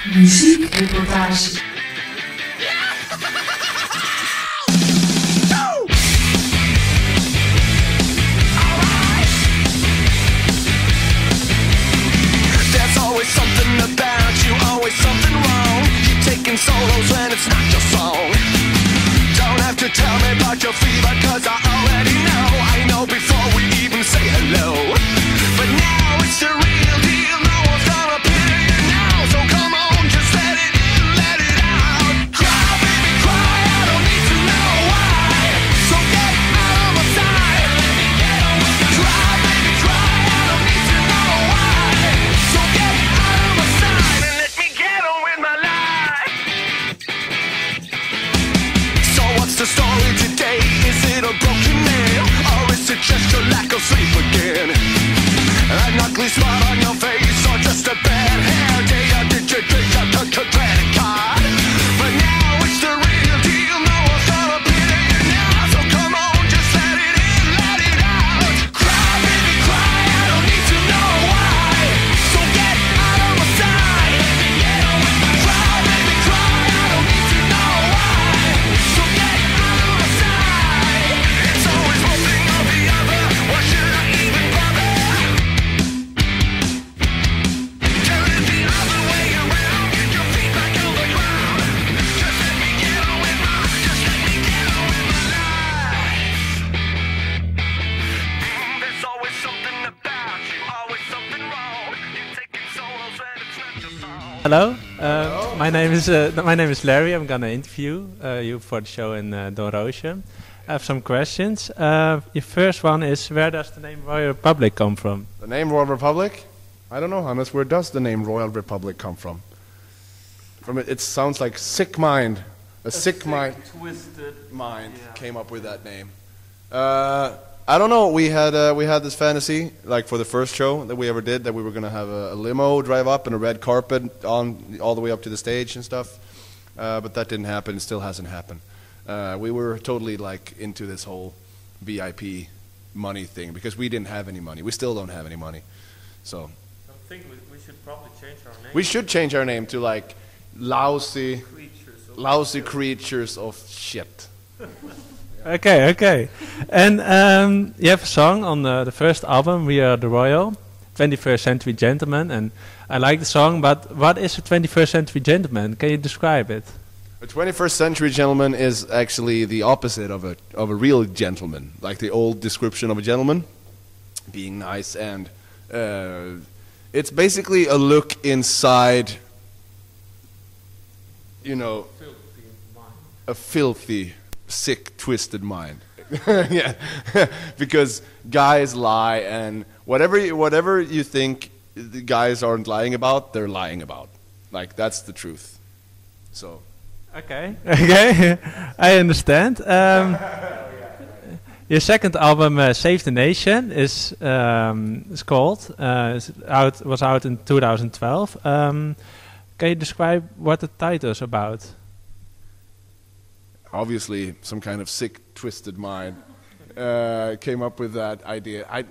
Muziekreportage. There's always something about you, always something wrong. Keep taking solos when it's not your song. Don't have to tell me about your fever, cause I already know. I know before we even say hello. But now it's the real deal, no one's gonna pity you now. So come on, just let it in, let it out. Cry, baby, cry, I don't need to know why. So get out of my sight, let me get on with my cry, baby, cry, I don't need to know why. So get out of my sight and let me get on with my life. So what's the story today? Is it a broken nail? Or is it just your lack of sleep again? An ugly smile on your face, or just a bad hair day? Or did you drink your credit card? But now it's the real deal, no one's gonna pity you now. So come on, just let it in, let it out. Cry, baby, cry, I don't need to know why. So get out of my sight, let me get on with my cry, baby, cry, I don't need to know why. So get out of my sight. It's always one thing or the other, why should I even bother? Turn it the other way around, get your feet back on the ground. Just let me get on with my, just let me get on with my life. There's always something about you, always something wrong. You take it solos when it's not your song. Hello, my name is Lerrie. I'm gonna interview you for the show in Doornroosje. I have some questions. Your first one is, where does the name Royal Republic come from? The name Royal Republic? I don't know, Hannes. Where does the name Royal Republic come from? From it sounds like sick mind. A sick mind. Twisted Mind came up with that name. I don't know. We had this fantasy, like for the first show that we ever did, that we were gonna have a limo drive up and a red carpet on all the way up to the stage and stuff. But that didn't happen. It still hasn't happened. We were totally like into this whole VIP money thing because we didn't have any money. We still don't have any money. So I think we should probably change our name. we should change our name to like lousy creatures of shit. Okay. And you have a song on the first album, We Are the Royal, 21st Century Gentleman, and I like the song, but what is a 21st Century Gentleman? Can you describe it? A 21st century gentleman is actually the opposite of a real gentleman, like the old description of a gentleman, being nice, and it's basically a look inside, you know, a filthy, sick, twisted mind. Yeah, because guys lie, and whatever you think the guys aren't lying about, they're lying about. Like, that's the truth. So. Okay, I understand. Your second album, Save the Nation, is called. Was out in 2012. Can you describe what the title is about? Obviously, some kind of sick, twisted mind came up with that idea. I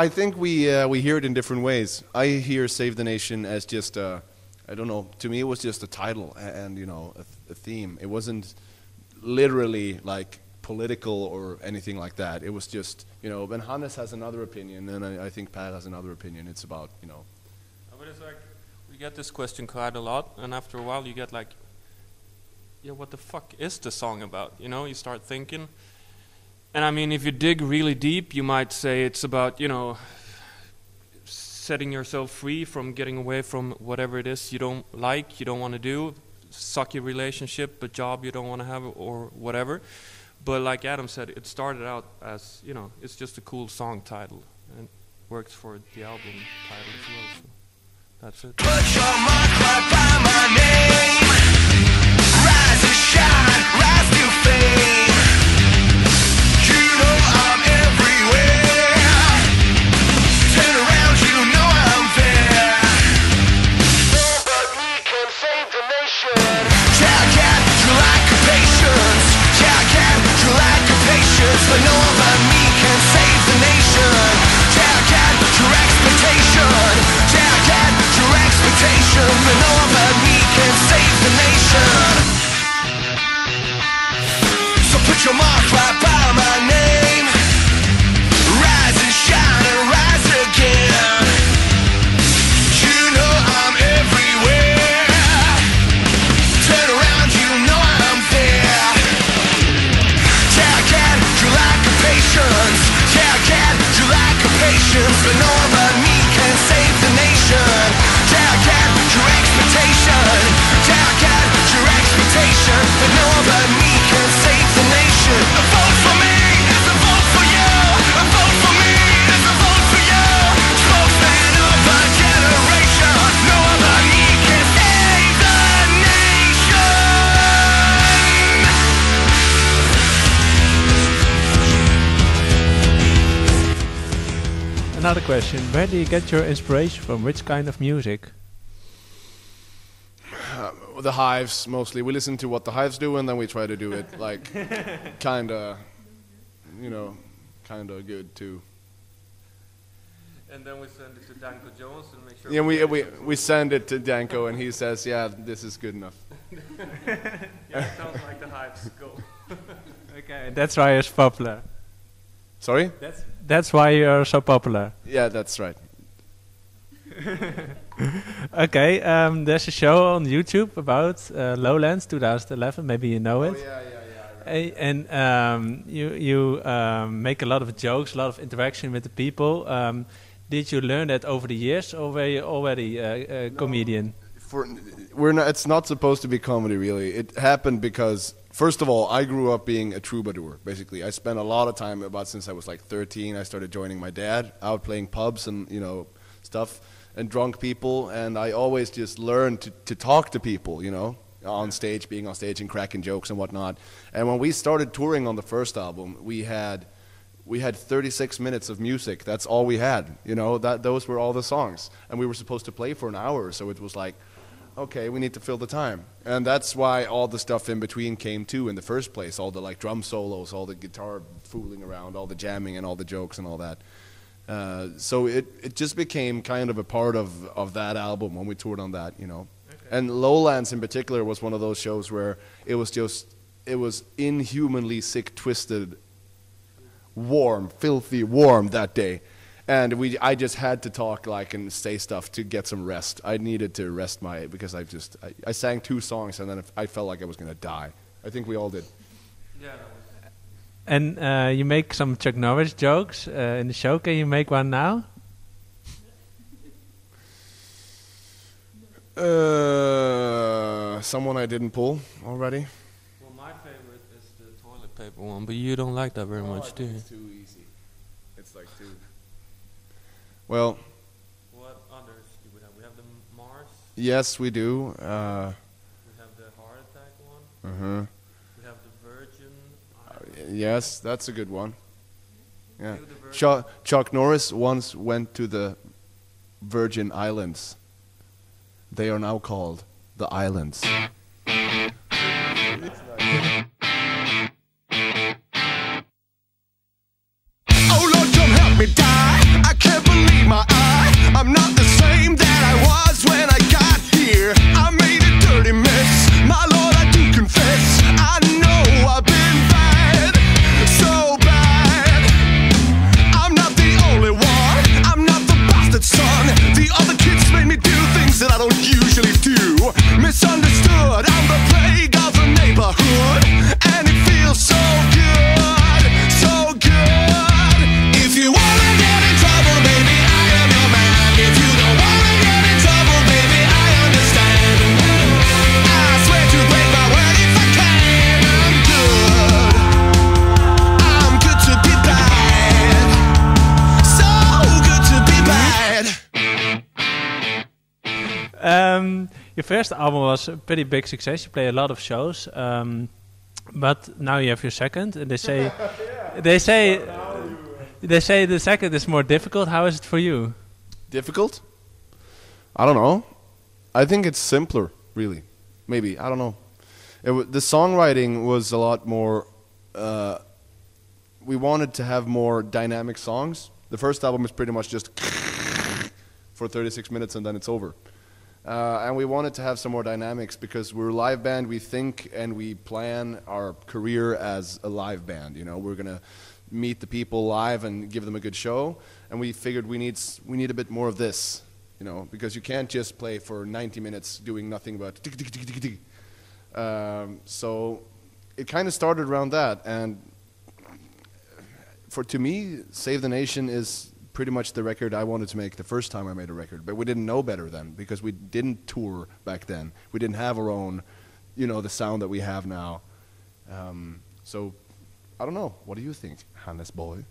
think we hear it in different ways. I hear Save the Nation as just I don't know. To me, it was just a title and you know a theme. It wasn't literally like political or anything like that. It was just, you know. And Hannes has another opinion, and I think Pat has another opinion. It's about, you know. But it's like we get this question quite a lot, and after a while you get like, yeah, what the fuck is the song about? You know, you start thinking. And I mean, if you dig really deep, you might say it's about, you know, setting yourself free from getting away from whatever it is you don't like, you don't want to do, sucky relationship, a job you don't want to have, or whatever. But like Adam said, it started out as, you know, it's just a cool song title, and works for the album title as well. So that's it. Put your mark right by my name. Rise to shine, rise to fame. You know I'm everywhere. Turn around, you know I'm there. Nobody can save the nation. Child cat, you like a patience. Child cat, you like a patience. But no one but me can save the nation. Child cat, your expectation. Child cat, your expectation. But no one but another question. Where do you get your inspiration from? Which kind of music? The Hives, mostly. We listen to what the Hives do, and then we try to do it, like, kinda good, too. And then we send it to Danko Jones and make sure... Yeah, we send it to Danko, and he says, yeah, this is good enough. Yeah, it sounds like the Hives. Go. Okay, that's why it's popular. Sorry? That's why you're so popular. Yeah, that's right. Okay, there's a show on YouTube about Lowlands 2011. Maybe you know it. Yeah. And you make a lot of jokes, a lot of interaction with the people. Did you learn that over the years, or were you already a comedian? It's not supposed to be comedy, really. It happened because, first of all, I grew up being a troubadour, basically. I spent a lot of time, since I was like 13, I started joining my dad, out playing pubs and, stuff, and drunk people, and I always just learned to talk to people, on stage, being on stage and cracking jokes and whatnot. And when we started touring on the first album, we had 36 minutes of music. That's all we had, those were all the songs. And we were supposed to play for an hour, so it was like, okay, we need to fill the time. And that's why all the stuff in between came too in the first place, all the like drum solos, all the guitar fooling around, all the jamming and all the jokes and all that. So it just became kind of a part of that album when we toured on that, Okay. And Lowlands in particular was one of those shows where it was inhumanly sick, twisted, warm, filthy warm that day. And I just had to talk and say stuff to get some rest. I needed to rest because I sang 2 songs and then I felt like I was going to die. I think we all did. Yeah. And you make some Chuck Norris jokes in the show. Can you make one now? Someone I didn't pull already. Well, my favorite is the toilet paper one, but you don't like that very much, do you? It's too easy. It's like too... Well... What others do we have? We have the Mars. Yes, we do. We have the heart attack one. Uh-huh. We have the Virgin. Yes, that's a good one. Yeah. Virgin. Chuck Norris once went to the Virgin Islands. They are now called the Islands. Me die. I can't believe my eye. I'm not the same that I was when I got here. I made a dirty mess. My Lord, I do confess. I know I've been bad, so bad. I'm not the only one. I'm not the bastard son. The other kids made me do things that I don't usually do. Misunderstood. I'm the plague of the neighborhood, and it feels so good, so good. If you wanna get in trouble, baby, I am your man. If you don't wanna get in trouble, baby, I understand. I swear to break my word if I can. I'm good. I'm good to be bad. So good to be bad. Your first album was a pretty big success. You play a lot of shows. But now you have your second, and they say the second is more difficult. How is it for you? Difficult? I don't know. I think it's simpler, really. Maybe, I don't know. The songwriting was a lot more... we wanted to have more dynamic songs. The first album is pretty much just for 36 minutes and then it's over. And we wanted to have some more dynamics because we're a live band. We think and we plan our career as a live band. We're going to meet the people live and give them a good show. And we figured we need a bit more of this, because you can't just play for 90 minutes doing nothing but tick, tick, tick, tick, tick. So it kind of started around that. And to me, Save the Nation is pretty much the record I wanted to make the first time I made a record. But we didn't know better then because we didn't tour back then. We didn't have our own, the sound that we have now. So I don't know. What do you think, Hannes boy?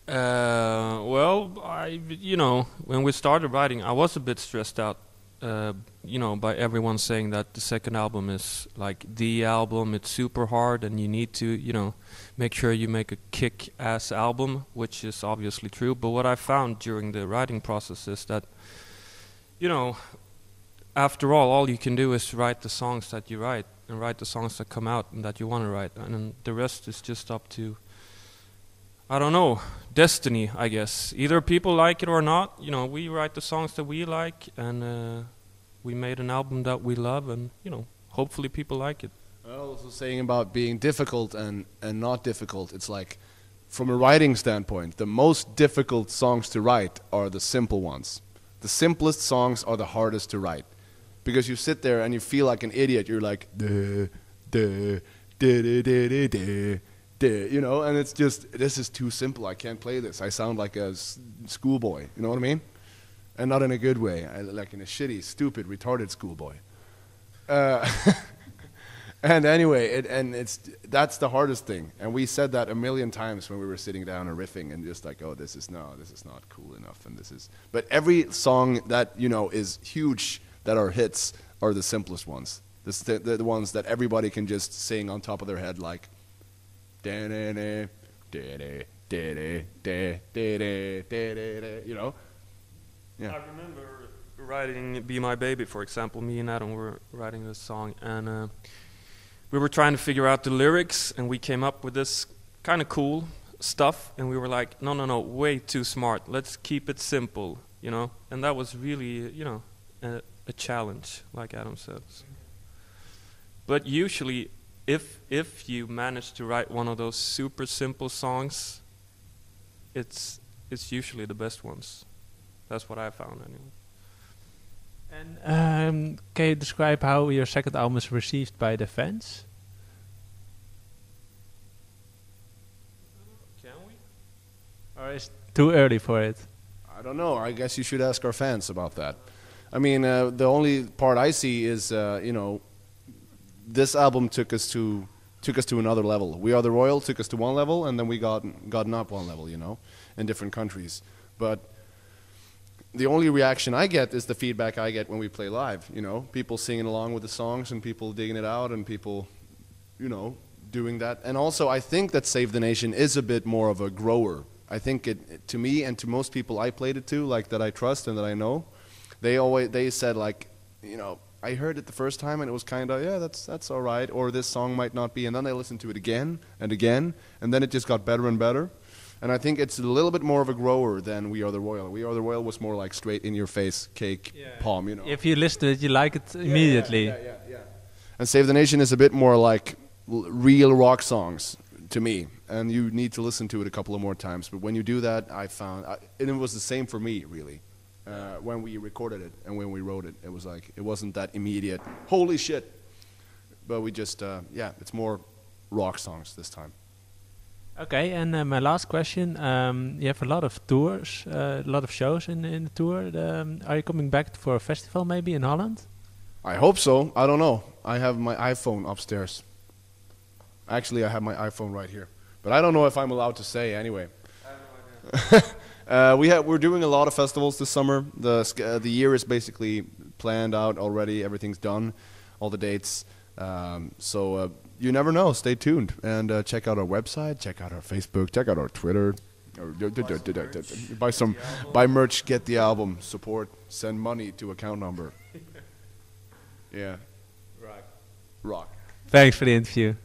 Well, when we started writing, I was a bit stressed out by everyone saying that the second album is like the album, it's super hard and you need to, make sure you make a kick-ass album, which is obviously true. But what I found during the writing process is that, after all you can do is write the songs that you write and write the songs that come out and that you want to write. And then the rest is just up to, I don't know, destiny, I guess. Either people like it or not. We write the songs that we like, and we made an album that we love, and hopefully people like it. Also saying about being difficult and not difficult, it's like, from a writing standpoint, the most difficult songs to write are the simple ones. The simplest songs are the hardest to write, because you sit there and you feel like an idiot. You're like, duh, duh, duh, duh, duh, duh, duh. And it's just, this is too simple. I can't play this. I sound like a schoolboy. You know what I mean? And not in a good way. Like in a shitty, stupid, retarded schoolboy. And anyway, that's the hardest thing. And we said that a million times when we were sitting down and riffing, and just like, oh, this is not cool enough. And but every song that is huge, that are hits, are the simplest ones. The ones that everybody can just sing on top of their head, like. Yeah. I remember writing Be My Baby, for example. Me and Adam were writing this song, and we were trying to figure out the lyrics, and we came up with this kind of cool stuff, and we were like, no, way too smart. Let's keep it simple, And that was really, a challenge, like Adam said. But usually, if you manage to write one of those super simple songs, it's usually the best ones. That's what I found anyway. And can you describe how your second album is received by the fans? Can we? Or is it too early for it? I don't know. I guess you should ask our fans about that. I mean, the only part I see is, this album took us to another level. We Are the Royal took us to one level, and then we gotten up one level, in different countries. But the only reaction I get is the feedback I get when we play live. People singing along with the songs, and people digging it out, and people, doing that. And also, I think that Save the Nation is a bit more of a grower. I think it to me and to most people I played it to, like that I trust and that I know, they said like, I heard it the first time and it was kind of, yeah, that's all right, or this song might not be, and then they listened to it again and again, and then it just got better and better. And I think it's a little bit more of a grower than We Are the Royal. We Are the Royal was more like straight in your face, cake, palm, If you listen to it, you like it immediately. Yeah. And Save the Nation is a bit more like real rock songs to me, and you need to listen to it a couple of more times. But when you do that, I found, and it was the same for me, really. When we recorded it and when we wrote it, it was like, it wasn't that immediate, holy shit. But we just, it's more rock songs this time. Okay, and my last question, you have a lot of tours, a lot of shows in the tour. Are you coming back for a festival maybe in Holland? I hope so. I don't know. I have my iPhone upstairs. Actually, I have my iPhone right here. But I don't know if I'm allowed to say anyway. I have no idea. We're doing a lot of festivals this summer. The year is basically planned out already. Everything's done, all the dates. So you never know. Stay tuned and check out our website, check out our Facebook, check out our Twitter. Buy merch, get the album, support, send money to account number. Yeah. Rock. Rock. Thanks for the interview.